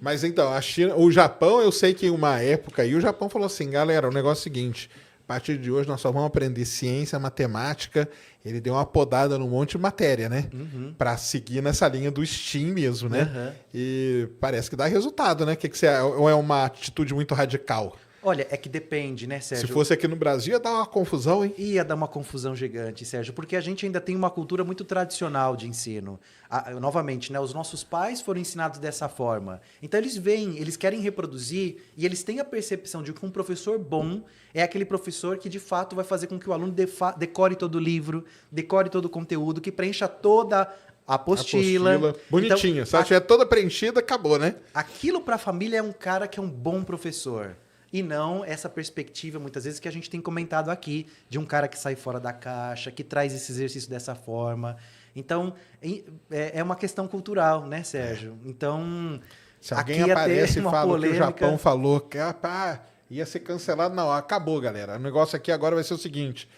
Mas então, a China, o Japão, eu sei que em uma época aí o Japão falou assim, galera, o negócio é o seguinte, a partir de hoje nós só vamos aprender ciência, matemática. Ele deu uma podada num monte de matéria, né? Pra seguir nessa linha do STEAM mesmo, né? E parece que dá resultado, né? Que você, ou é uma atitude muito radical? Olha, é que depende, né, Sérgio? Se fosse aqui no Brasil, ia dar uma confusão, hein? Ia dar uma confusão gigante, Sérgio, porque a gente ainda tem uma cultura muito tradicional de ensino. Novamente, né, os nossos pais foram ensinados dessa forma. Então, eles veem, eles querem reproduzir e eles têm a percepção de que um professor bom é aquele professor que, de fato, vai fazer com que o aluno decore todo o livro, decore todo o conteúdo, que preencha toda a apostila. Bonitinha. Então, se ela estiver toda preenchida, acabou, né? Aquilo para a família é um cara que é um bom professor. E não essa perspectiva, muitas vezes, que a gente tem comentado aqui, de um cara que sai fora da caixa, que traz esse exercício dessa forma. Então, é uma questão cultural, né, Sérgio? Então, se alguém aqui aparece e fala polêmica... que o Japão falou que ia ser cancelado, não, acabou, galera. O negócio aqui agora vai ser o seguinte,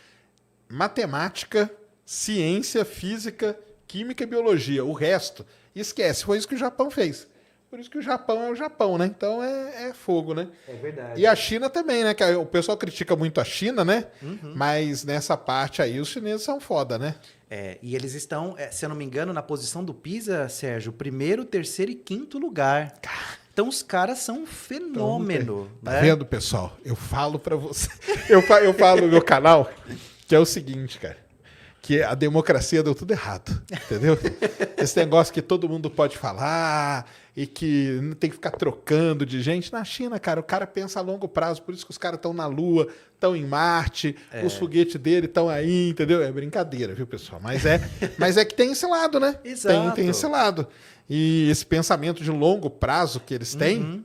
matemática, ciência, física, química e biologia. O resto, esquece. Foi isso que o Japão fez. Por isso que o Japão é o Japão, né? Então é fogo, né? É verdade. E a China também, né? Que o pessoal critica muito a China, né? Mas nessa parte aí os chineses são foda, né? E eles estão, se eu não me engano, na posição do PISA, Sérgio, primeiro, terceiro e quinto lugar. Então os caras são um fenômeno. Tá né? vendo, pessoal? Eu falo pra você. Eu falo no meu canal que é o seguinte, cara. Que a democracia deu tudo errado, entendeu? Esse negócio que todo mundo pode falar e que não tem que ficar trocando de gente. Na China, cara, o cara pensa a longo prazo, por isso que os caras estão na Lua, estão em Marte, os foguetes dele estão aí, entendeu? É brincadeira, viu, pessoal? Mas é que tem esse lado, né? Exato. Tem esse lado. E esse pensamento de longo prazo que eles têm...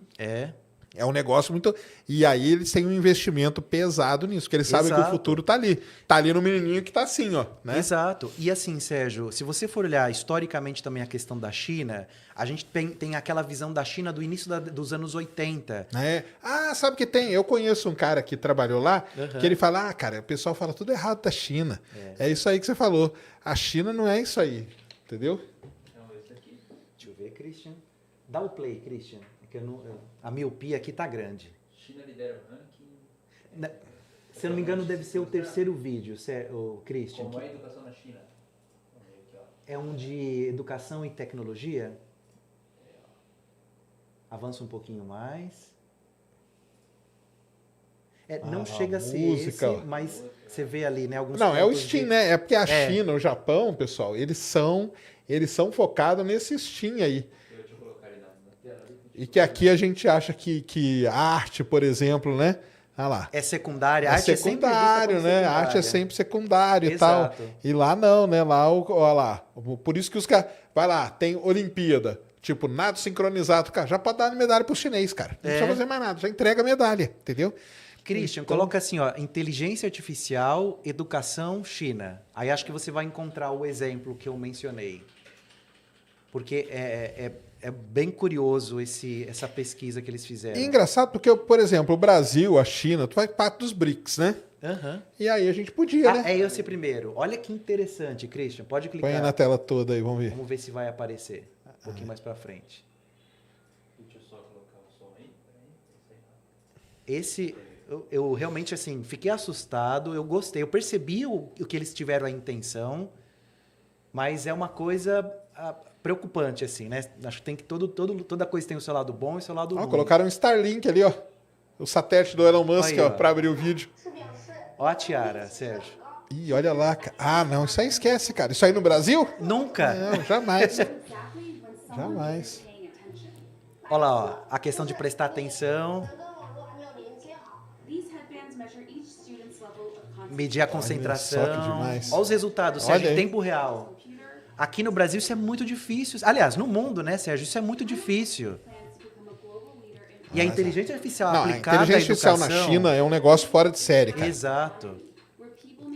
É um negócio muito... E aí eles têm um investimento pesado nisso, porque eles sabem que o futuro tá ali. Tá ali no menininho que tá assim, ó. Né? Exato. E assim, Sérgio, se você for olhar historicamente também a questão da China, a gente tem aquela visão da China do início dos anos 80. Sabe que tem? Eu conheço um cara que trabalhou lá, que ele fala, cara, o pessoal fala tudo errado da China. É isso aí que você falou. A China não é isso aí, entendeu? Deixa eu ver, Christian. Dá o play, Christian. A miopia aqui tá grande. China lidera o ranking. Se eu não me engano, deve ser o terceiro vídeo, o Christian. Como é a educação na China? Aqui, ó. É um de educação e tecnologia? Avança um pouquinho mais. Não chega a ser música, esse, mas você vê ali, né? Alguns não, é o pontos Steam, né? É porque a China, o Japão, pessoal, eles são focados nesse Steam aí. E que aqui a gente acha que arte, por exemplo, né? Olha lá. É secundária. É arte secundário, é sempre né? A arte é sempre secundário e Exato. tal. E lá não, né? Lá, olha lá. Por isso que os caras... Vai lá, tem Olimpíada. Tipo, nado sincronizado. Cara, já pode dar medalha pro chinês, cara. Não precisa fazer mais nada. Já entrega a medalha, entendeu? Christian, Então... coloca assim, ó, inteligência artificial, educação, China. Aí acho que você vai encontrar o exemplo que eu mencionei. Porque é bem curioso essa pesquisa que eles fizeram. E engraçado porque, por exemplo, o Brasil, a China, tu faz parte dos BRICS, né? E aí a gente podia, né? É esse primeiro. Olha que interessante, Christian. Pode clicar. Põe aí na tela toda aí, vamos ver. Vamos ver se vai aparecer. Um pouquinho mais pra frente. Deixa eu só colocar o som aí. Esse... Eu realmente, assim, fiquei assustado. Eu gostei. Eu percebi o que eles tiveram a intenção. Mas é uma coisa... preocupante, assim, né? Acho que tem que toda coisa tem o seu lado bom e o seu lado ruim. Colocaram um Starlink ali, ó. O satélite do Elon Musk, ó, pra abrir o vídeo. Ó a tiara, Sérgio. Ih, olha lá. Não, isso aí esquece, cara. Isso aí no Brasil? Nunca. Não, jamais. Jamais. Olha lá, ó, a questão de prestar atenção. Medir a concentração. Olha só que demais. Olha os resultados, Sérgio, em tempo real. Aqui no Brasil isso é muito difícil. Aliás, no mundo, né, Sérgio? Isso é muito difícil. E a inteligência artificial aplicada à educação... A inteligência artificial na China é um negócio fora de série, cara. Exato.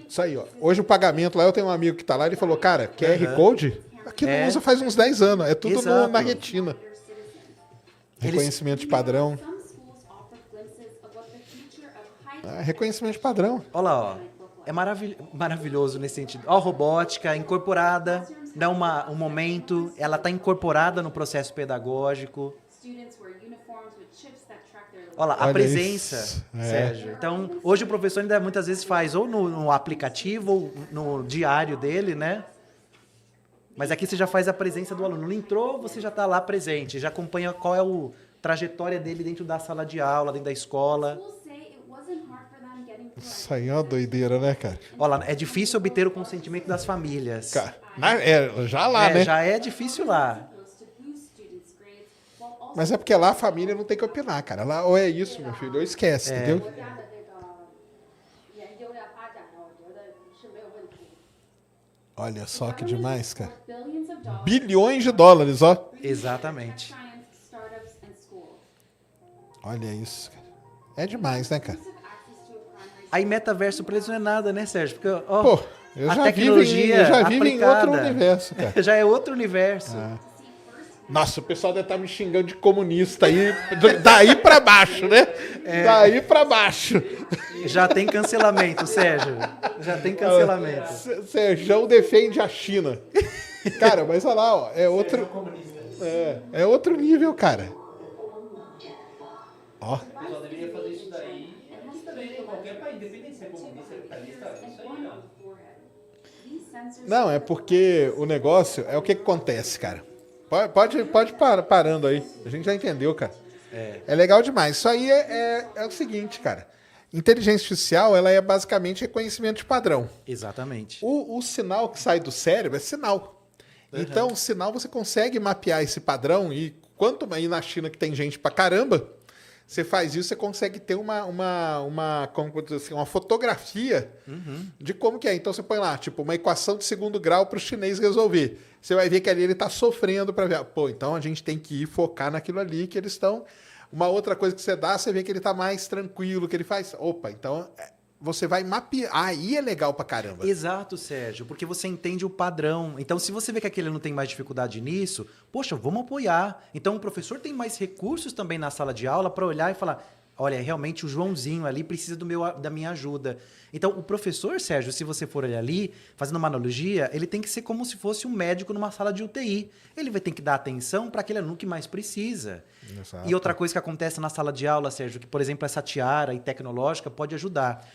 Isso aí, ó. Hoje o pagamento lá, eu tenho um amigo que tá lá, ele falou, cara, QR Code? Aqui não usa faz uns 10 anos. É tudo na retina. Reconhecimento de padrão. Reconhecimento de padrão. Olha lá, ó. É maravilhoso nesse sentido. Ó, robótica incorporada, dá um momento, ela está incorporada no processo pedagógico. Students wear uniforms with chips that track their Olha lá, a Olha presença, isso. É. Sérgio. Então, hoje o professor ainda muitas vezes faz ou no aplicativo ou no diário dele, né? Mas aqui você já faz a presença do aluno. Ele entrou, você já está lá presente, já acompanha qual é a trajetória dele dentro da sala de aula, dentro da escola. schools say it wasn't hard for them getting through Isso aí é uma doideira, né, cara? Olha lá, é difícil obter o consentimento das famílias. Cara, já lá, né? Já é difícil lá. to boost students' grades while also Mas é porque lá a família não tem que opinar, cara. Lá ou é isso, meu filho, ou esquece, entendeu? 国家的这个研究要发展呢，我觉得是没有问题。 Olha só que demais, cara. billions of dollars Bilhões de dólares, ó. Exatamente. science startups and schools. Olha isso, cara. É demais, né, cara? Inclusive access to a primary Aí metaverso pra eles não é nada, né, Sérgio? Porque, ó, Pô, eu a já tecnologia vivo em outro aplicada universo, cara. já é outro universo. Nossa, o pessoal deve estar me xingando de comunista aí, daí pra baixo, né? Daí pra baixo. Já tem cancelamento, Sérgio. Já tem cancelamento. Sérgio defende a China. Cara, mas olha lá, ó, é outro, é outro nível, cara. Ó, O pessoal deveria fazer isso daí. Isso também em qualquer país, independente se é comunista, capitalista, isso aí não. these sensors não, é porque o negócio é o que acontece, cara. Pode parando aí. A gente já entendeu, cara. É legal demais. Isso aí é o seguinte, cara. Inteligência artificial, ela é basicamente reconhecimento de padrão. Exatamente. O sinal que sai do cérebro é sinal. Então, o sinal você consegue mapear esse padrão e quanto aí na China que tem gente pra caramba, você faz isso, você consegue ter como vou dizer assim, uma fotografia de como que é. Então você põe lá, tipo, uma equação de segundo grau para o chinês resolver. Você vai ver que ali ele está sofrendo para ver. Pô, então a gente tem que ir focar naquilo ali que eles estão. Uma outra coisa que você dá, você vê que ele está mais tranquilo, que ele faz. Opa, então você vai mapear. Aí é legal pra caramba. Exato, Sérgio, porque você entende o padrão. Então, se você vê que aquele não tem mais dificuldade nisso, poxa, vamos apoiar. Então, o professor tem mais recursos também na sala de aula para olhar e falar: olha, realmente o Joãozinho ali precisa da minha ajuda. Então, o professor, Sérgio, se você for olhar ali, fazendo uma analogia, ele tem que ser como se fosse um médico numa sala de UTI. Ele vai ter que dar atenção para aquele aluno que mais precisa. Exato. E outra coisa que acontece na sala de aula, Sérgio, que, por exemplo, essa tiara e tecnológica pode ajudar.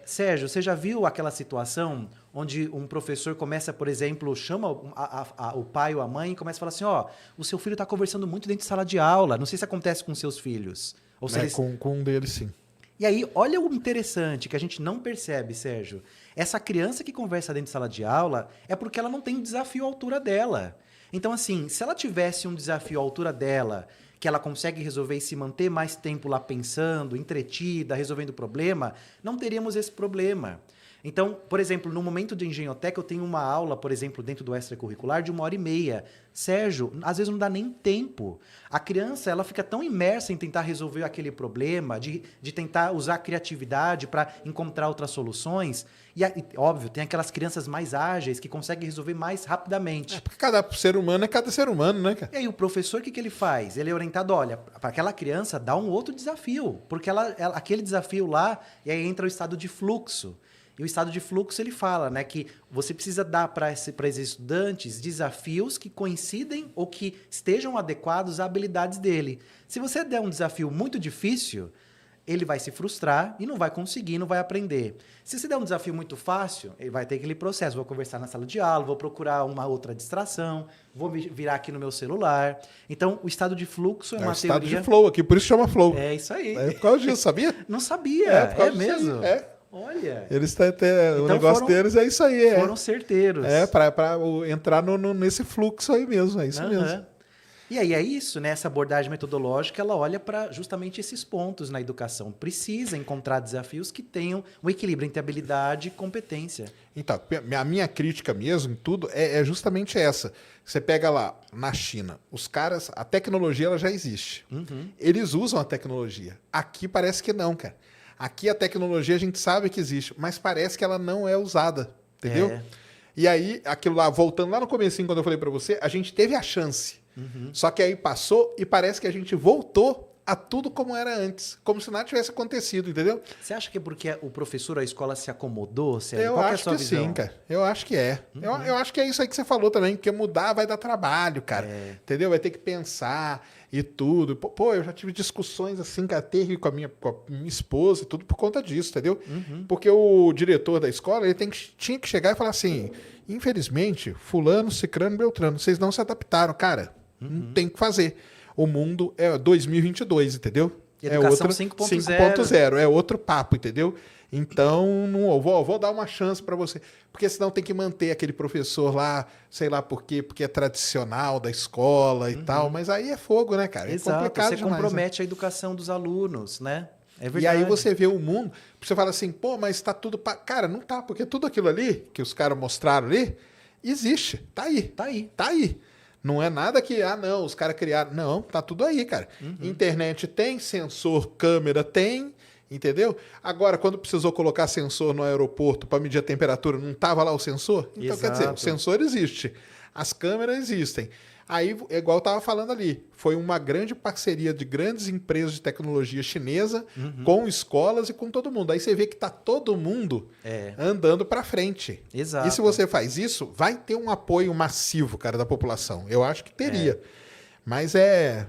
Sérgio, você já viu aquela situação onde um professor começa, por exemplo, chama o pai ou a mãe e começa a falar assim: ó, o seu filho está conversando muito dentro de sala de aula. Não sei se acontece com seus filhos. Ou se eles... com um deles, sim. E aí, olha o interessante que a gente não percebe, Sérgio. Essa criança que conversa dentro de sala de aula é porque ela não tem um desafio à altura dela. Então, assim, se ela tivesse um desafio à altura dela, que ela consegue resolver e se manter mais tempo lá pensando, entretida, resolvendo o problema, não teríamos esse problema. Então, por exemplo, no momento de engenhoteca, eu tenho uma aula, por exemplo, dentro do extracurricular de 1h30. Sérgio, às vezes não dá nem tempo. A criança, ela fica tão imersa em tentar resolver aquele problema, de tentar usar a criatividade para encontrar outras soluções. E, óbvio, tem aquelas crianças mais ágeis que conseguem resolver mais rapidamente. Porque cada ser humano é cada ser humano, né, cara? E aí o professor, o que ele faz? Ele é orientado, olha, para aquela criança dá um outro desafio, porque aquele desafio lá, e aí entra o estado de fluxo. E o estado de fluxo, ele fala, né, que você precisa dar para esses estudantes desafios que coincidem ou que estejam adequados à habilidades dele. Se você der um desafio muito difícil, ele vai se frustrar e não vai conseguir, não vai aprender. Se você der um desafio muito fácil, ele vai ter aquele processo. Vou conversar na sala de aula, vou procurar uma outra distração, vou virar aqui no meu celular. Então, o estado de fluxo é uma o estado teoria... de flow aqui, por isso chama flow. É isso aí. É por causa disso, sabia? Não sabia. por causa disso mesmo? aí, Olha. Eles têm, o Então negócio deles é isso aí. Foram certeiros. Para entrar nesse fluxo aí mesmo, é isso mesmo. E aí é isso, né? Essa abordagem metodológica, ela olha para justamente esses pontos na educação. Precisa encontrar desafios que tenham um equilíbrio entre habilidade e competência. Então, a minha crítica mesmo, em tudo, é justamente essa. Você pega lá, na China, os caras, a tecnologia ela já existe. Eles usam a tecnologia. Aqui parece que não, cara. Aqui a tecnologia a gente sabe que existe, mas parece que ela não é usada, entendeu? E aí, aquilo lá, voltando lá no comecinho, quando eu falei para você, a gente teve a chance. Só que aí passou e parece que a gente voltou a tudo como era antes, como se nada tivesse acontecido, entendeu? Você acha que é porque o professor, a escola se acomodou, Sérgio? Eu Qual que é a acho sua que visão? sim, cara. Eu acho que é. Eu acho que é isso aí que você falou também, porque mudar vai dar trabalho, cara. Entendeu? Vai ter que pensar e tudo. Pô, eu já tive discussões assim, cara, terrível com a minha esposa e tudo por conta disso, entendeu? Porque o diretor da escola, ele tinha que chegar e falar assim, infelizmente, fulano, cicrano, beltrano, vocês não se adaptaram. Cara, não tem o que fazer. O mundo é 2022, entendeu? Educação é 5.0. 5.0, é outro papo, entendeu? Então, não vou dar uma chance para você. Porque senão tem que manter aquele professor lá, sei lá por quê, porque é tradicional da escola e tal. Mas aí é fogo, né, cara? É Exato, complicado você demais, né? compromete a educação dos alunos, né? É E verdade. aí você vê o mundo, você fala assim, pô, mas tá tudo... Cara, não tá, porque tudo aquilo ali que os caras mostraram ali, existe, tá aí. Tá aí. Tá aí. Não é nada que, não, os caras criaram. Não, tá tudo aí, cara. Internet tem, sensor, câmera tem, entendeu? Agora, quando precisou colocar sensor no aeroporto para medir a temperatura, não tava lá o sensor? Então, quer dizer, o Exato. sensor existe, as câmeras existem. Aí, é igual eu tava falando ali, foi uma grande parceria de grandes empresas de tecnologia chinesa com escolas e com todo mundo. Aí você vê que tá todo mundo andando para frente. Exato. E se você faz isso, vai ter um apoio massivo, cara, da população. Eu acho que teria. Mas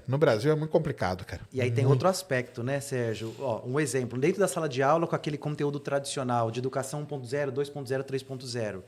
no Brasil é muito complicado, cara. E aí tem outro aspecto, né, Sérgio? Ó, um exemplo, dentro da sala de aula, com aquele conteúdo tradicional de educação 1.0, 2.0, 3.0.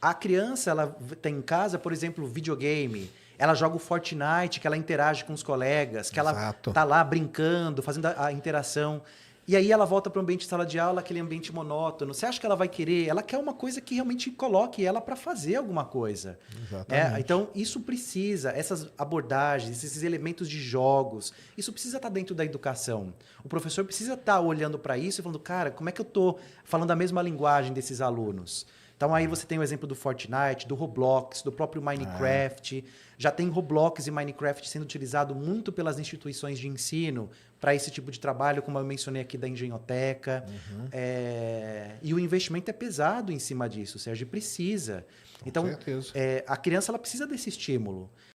A criança, ela tem em casa, por exemplo, videogame. Ela joga o Fortnite, que ela interage com os colegas, que ela Exato. tá lá brincando, fazendo a interação. E aí ela volta para o ambiente de sala de aula, aquele ambiente monótono. Você acha que ela vai querer? Ela quer uma coisa que realmente coloque ela para fazer alguma coisa. Exatamente. Então, isso precisa, essas abordagens, esses elementos de jogos, isso precisa estar dentro da educação. O professor precisa estar olhando para isso e falando, cara, como é que eu estou falando a mesma linguagem desses alunos? Então aí você tem o exemplo do Fortnite, do Roblox, do próprio Minecraft. Já tem Roblox e Minecraft sendo utilizado muito pelas instituições de ensino para esse tipo de trabalho, como eu mencionei aqui da Engenhoteca. E o investimento é pesado em cima disso, Sérgio, precisa. Então, certeza. a criança ela precisa desse estímulo.